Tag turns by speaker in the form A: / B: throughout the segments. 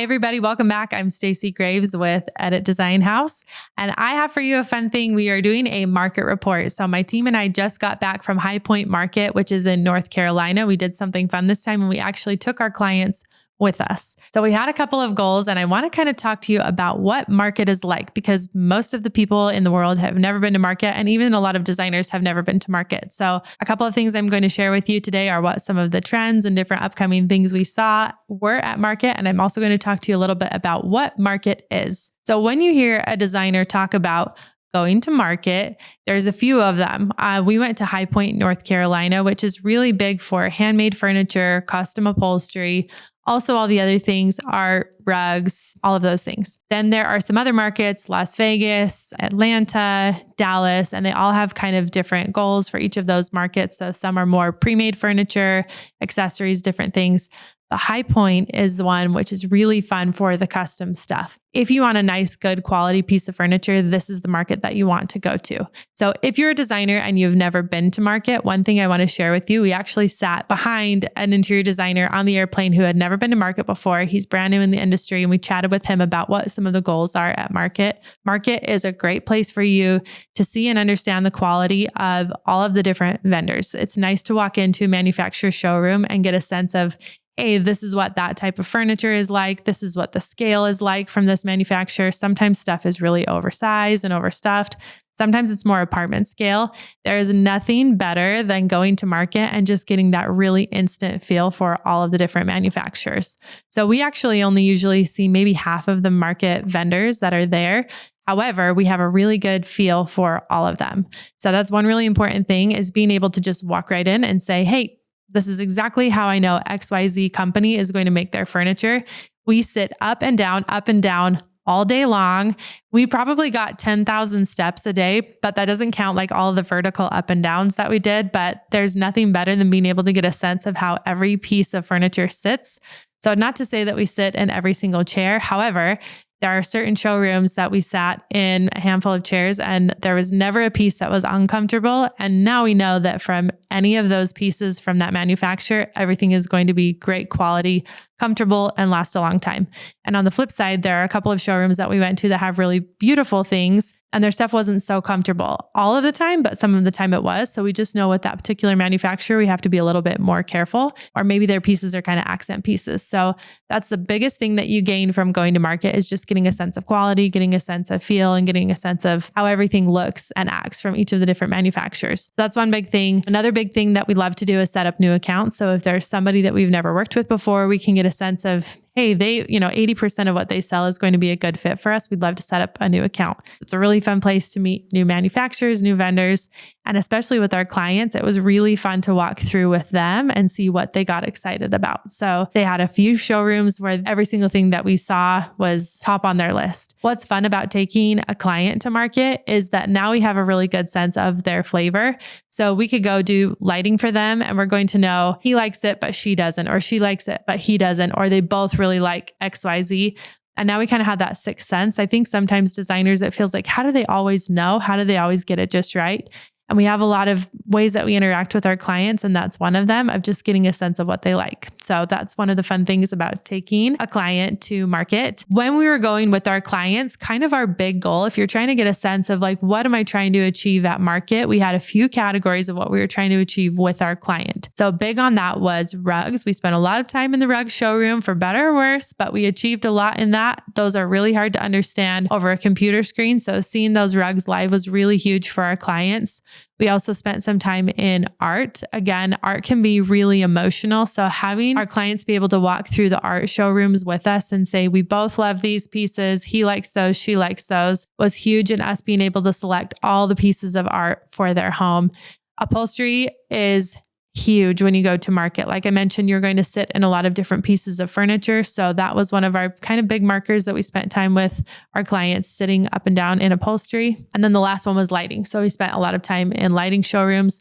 A: everybody. Welcome back. I'm Stacey Graves with Edit Design House, and I have for you a fun thing. We are doing a market report. So my team and I just got back from High Point Market, which is in North Carolina. We did something fun this time, and we actually took our clients with us. So we had a couple of goals, and I want to kind of talk to you about what market is like, because most of the people in the world have never been to market, and even a lot of designers have never been to market. So a couple of things I'm going to share with you today are what some of the trends and different upcoming things we saw were at market. And I'm also going to talk to you a little bit about what market is. So when you hear a designer talk about going to market, there's a few of them. We went to High Point, North Carolina, which is really big for handmade furniture, custom upholstery. Also, all the other things are rugs, all of those things. Then there are some other markets, Las Vegas, Atlanta, Dallas, and they all have kind of different goals for each of those markets. So some are more pre-made furniture, accessories, different things. The High Point is the one which is really fun for the custom stuff. If you want a nice, good quality piece of furniture, this is the market that you want to go to. So if you're a designer and you've never been to market, one thing I want to share with you, we actually sat behind an interior designer on the airplane who had never been to market before. He's brand new in the industry, and we chatted with him about what some of the goals are at market. Market is a great place for you to see and understand the quality of all of the different vendors. It's nice to walk into a manufacturer showroom and get a sense of, hey, this is what that type of furniture is like. This is what the scale is like from this manufacturer. Sometimes stuff is really oversized and overstuffed. Sometimes it's more apartment scale. There is nothing better than going to market and just getting that really instant feel for all of the different manufacturers. So we actually only usually see maybe half of the market vendors that are there. However, we have a really good feel for all of them. So that's one really important thing, is being able to just walk right in and say, hey, this is exactly how I know XYZ company is going to make their furniture. We sit up and down all day long. We probably got 10,000 steps a day, but that doesn't count like all of the vertical up and downs that we did. But there's nothing better than being able to get a sense of how every piece of furniture sits. So not to say that we sit in every single chair. However, there are certain showrooms that we sat in a handful of chairs and there was never a piece that was uncomfortable. And now we know that from any of those pieces from that manufacturer, everything is going to be great quality, comfortable, and last a long time. And on the flip side, there are a couple of showrooms that we went to that have really beautiful things, and their stuff wasn't so comfortable all of the time, but some of the time it was. So we just know with that particular manufacturer, we have to be a little bit more careful, or maybe their pieces are kind of accent pieces. So that's the biggest thing that you gain from going to market, is just getting a sense of quality, getting a sense of feel, and getting a sense of how everything looks and acts from each of the different manufacturers. So that's one big thing. Another big thing that we love to do is set up new accounts. So if there's somebody that we've never worked with before, we can get a sense of, hey, 80% of what they sell is going to be a good fit for us. We'd love to set up a new account. It's a really fun place to meet new manufacturers, new vendors, and especially with our clients, it was really fun to walk through with them and see what they got excited about. So they had a few showrooms where every single thing that we saw was top on their list. What's fun about taking a client to market is that now we have a really good sense of their flavor. So we could go do lighting for them and we're going to know he likes it, but she doesn't, or she likes it, but he doesn't, or they both really like XYZ. And now we kind of have that sixth sense. I think sometimes designers, it feels like, how do they always know? How do they always get it just right? And we have a lot of ways that we interact with our clients. And that's one of them, of just getting a sense of what they like. So that's one of the fun things about taking a client to market. When we were going with our clients, kind of our big goal, if you're trying to get a sense of like, what am I trying to achieve at market? We had a few categories of what we were trying to achieve with our client. So big on that was rugs. We spent a lot of time in the rug showroom, for better or worse, but we achieved a lot in that. Those are really hard to understand over a computer screen. So seeing those rugs live was really huge for our clients. We also spent some time in art. Again, art can be really emotional. So having our clients be able to walk through the art showrooms with us and say, we both love these pieces. He likes those, she likes those, was huge in us being able to select all the pieces of art for their home. Upholstery is huge when you go to market. Like I mentioned, you're going to sit in a lot of different pieces of furniture. So that was one of our kind of big markers that we spent time with our clients, sitting up and down in upholstery. And then the last one was lighting. So we spent a lot of time in lighting showrooms.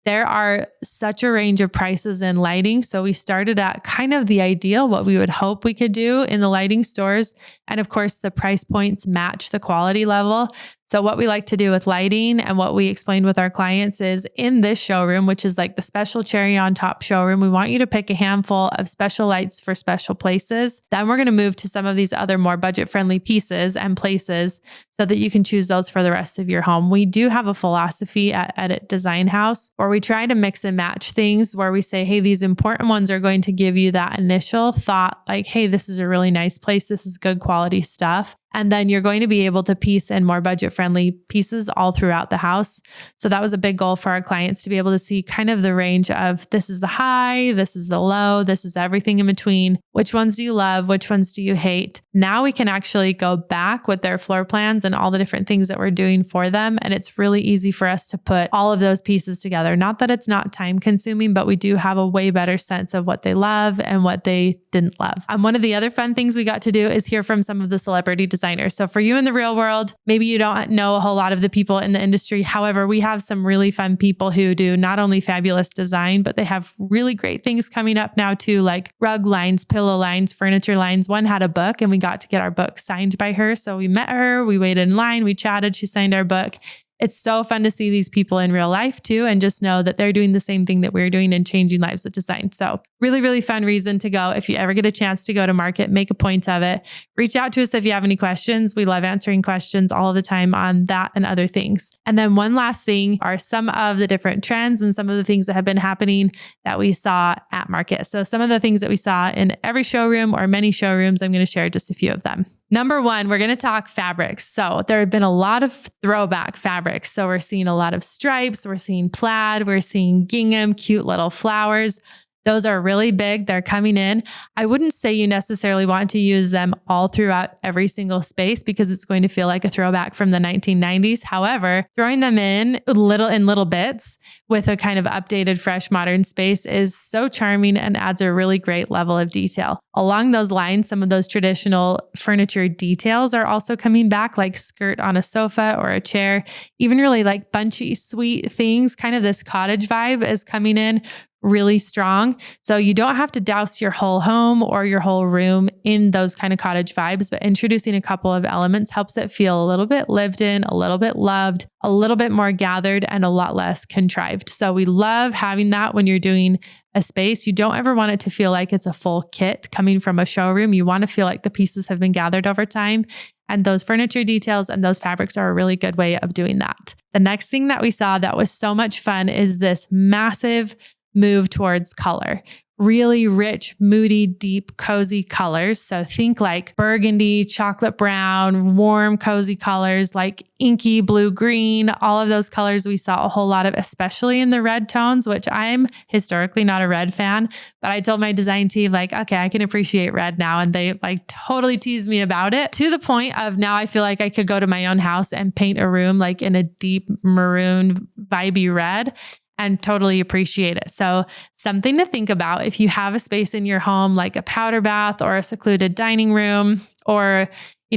A: There are such a range of prices in lighting. So we started at kind of the ideal, what we would hope we could do in the lighting stores. And of course, the price points match the quality level. So what we like to do with lighting and what we explained with our clients is in this showroom, which is like the special cherry on top showroom, we want you to pick a handful of special lights for special places. Then we're going to move to some of these other more budget-friendly pieces and places so that you can choose those for the rest of your home. We do have a philosophy at Edit Design House where we try to mix and match things where we say, hey, these important ones are going to give you that initial thought like, hey, this is a really nice place. This is good quality stuff. And then you're going to be able to piece in more budget-friendly pieces all throughout the house. So that was a big goal for our clients to be able to see kind of the range of this is the high, this is the low, this is everything in between. Which ones do you love? Which ones do you hate? Now we can actually go back with their floor plans and all the different things that we're doing for them. And it's really easy for us to put all of those pieces together. Not that it's not time consuming, but we do have a way better sense of what they love and what they didn't love. One of the other fun things we got to do is hear from some of the celebrity designers. So for you in the real world, maybe you don't know a whole lot of the people in the industry. However, we have some really fun people who do not only fabulous design, but they have really great things coming up now too, like rug lines, pillow lines, furniture lines. One had a book and we got to get our book signed by her. So we met her, we waited in line, we chatted, she signed our book. It's so fun to see these people in real life too, and just know that they're doing the same thing that we're doing and changing lives with design. So really, really fun reason to go. If you ever get a chance to go to market, make a point of it. Reach out to us if you have any questions. We love answering questions all the time on that and other things. And then one last thing are some of the different trends and some of the things that have been happening that we saw at market. So some of the things that we saw in every showroom or many showrooms, I'm going to share just a few of them. Number one, we're going to talk fabrics. So there have been a lot of throwback fabrics. So we're seeing a lot of stripes, we're seeing plaid, we're seeing gingham, cute little flowers. Those are really big. They're coming in. I wouldn't say you necessarily want to use them all throughout every single space because it's going to feel like a throwback from the 1990s. However, throwing them in little bits with a kind of updated, fresh, modern space is so charming and adds a really great level of detail. Along those lines, some of those traditional furniture details are also coming back, like skirt on a sofa or a chair, even really like bunchy, sweet things. Kind of this cottage vibe is coming in really strong. So you don't have to douse your whole home or your whole room in those kind of cottage vibes, but introducing a couple of elements helps it feel a little bit lived in, a little bit loved, a little bit more gathered, and a lot less contrived. So we love having that when you're doing a space. You don't ever want it to feel like it's a full kit coming from a showroom. You want to feel like the pieces have been gathered over time. And those furniture details and those fabrics are a really good way of doing that. The next thing that we saw that was so much fun is this massive move towards color. Really rich, moody, deep, cozy colors. So think like burgundy, chocolate brown, warm, cozy colors like inky blue, green, all of those colors we saw a whole lot of, especially in the red tones, which I'm historically not a red fan, but I told my design team like, okay, I can appreciate red now. And they like totally teased me about it to the point of now I feel like I could go to my own house and paint a room like in a deep maroon, vibey red and totally appreciate it. So something to think about if you have a space in your home, like a powder bath or a secluded dining room or,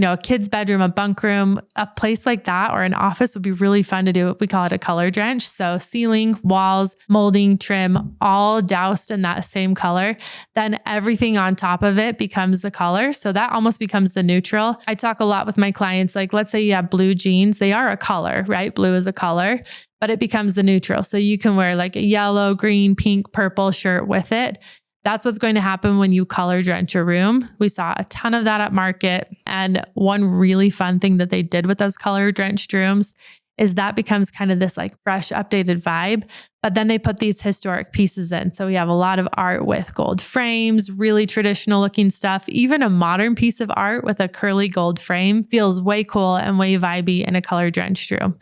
A: a kid's bedroom, a bunk room, a place like that, or an office would be really fun to do. We call it a color drench. So ceiling, walls, molding, trim, all doused in that same color. Then everything on top of it becomes the color. So that almost becomes the neutral. I talk a lot with my clients, like let's say you have blue jeans. They are a color, right? Blue is a color, but it becomes the neutral. So you can wear like a yellow, green, pink, purple shirt with it. That's what's going to happen when you color drench a room. We saw a ton of that at market. And one really fun thing that they did with those color drenched rooms is that becomes kind of this like fresh, updated vibe. But then they put these historic pieces in. So we have a lot of art with gold frames, really traditional looking stuff. Even a modern piece of art with a curly gold frame feels way cool and way vibey in a color drenched room.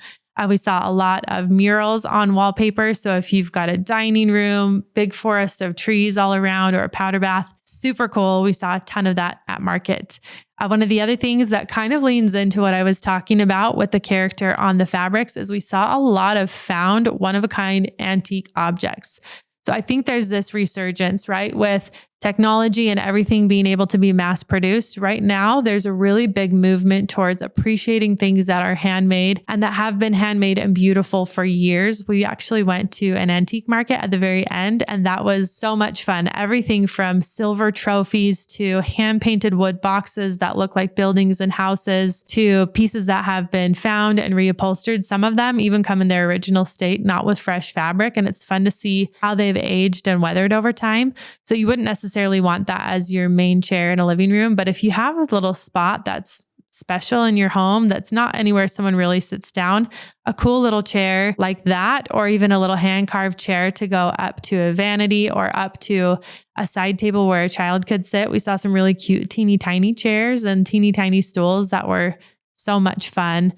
A: We saw a lot of murals on wallpaper. So if you've got a dining room, big forest of trees all around, or a powder bath, super cool. We saw a ton of that at market. One of the other things that kind of leans into what I was talking about with the character on the fabrics is we saw a lot of found one-of-a-kind antique objects. So I think there's this resurgence, right, with technology and everything being able to be mass produced, right now there's a really big movement towards appreciating things that are handmade and that have been handmade and beautiful for years. We actually went to an antique market at the very end, and that was so much fun. Everything from silver trophies to hand-painted wood boxes that look like buildings and houses to pieces that have been found and reupholstered. Some of them even come in their original state, not with fresh fabric, and it's fun to see how they've aged and weathered over time. So you wouldn't necessarily want that as your main chair in a living room. But if you have a little spot that's special in your home, that's not anywhere someone really sits down, a cool little chair like that, or even a little hand carved chair to go up to a vanity or up to a side table where a child could sit. We saw some really cute teeny tiny chairs and teeny tiny stools that were so much fun.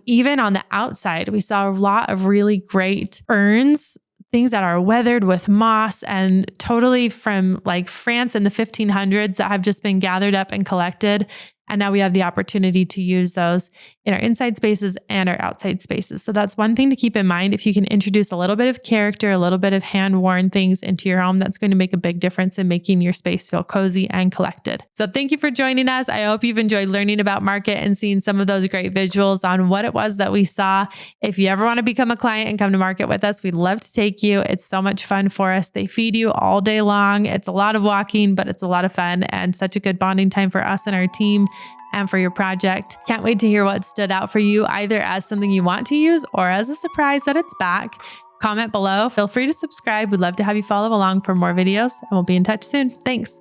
A: Even on the outside, we saw a lot of really great urns, things that are weathered with moss and totally from like France in the 1500s that have just been gathered up and collected. And now we have the opportunity to use those in our inside spaces and our outside spaces. So that's one thing to keep in mind. If you can introduce a little bit of character, a little bit of hand-worn things into your home, that's going to make a big difference in making your space feel cozy and collected. So thank you for joining us. I hope you've enjoyed learning about Market and seeing some of those great visuals on what it was that we saw. If you ever want to become a client and come to Market with us, we'd love to take you. It's so much fun for us. They feed you all day long. It's a lot of walking, but it's a lot of fun and such a good bonding time for us and our team and for your project. Can't wait to hear what stood out for you, either as something you want to use or as a surprise that it's back. Comment below. Feel free to subscribe. We'd love to have you follow along for more videos, and we'll be in touch soon. Thanks.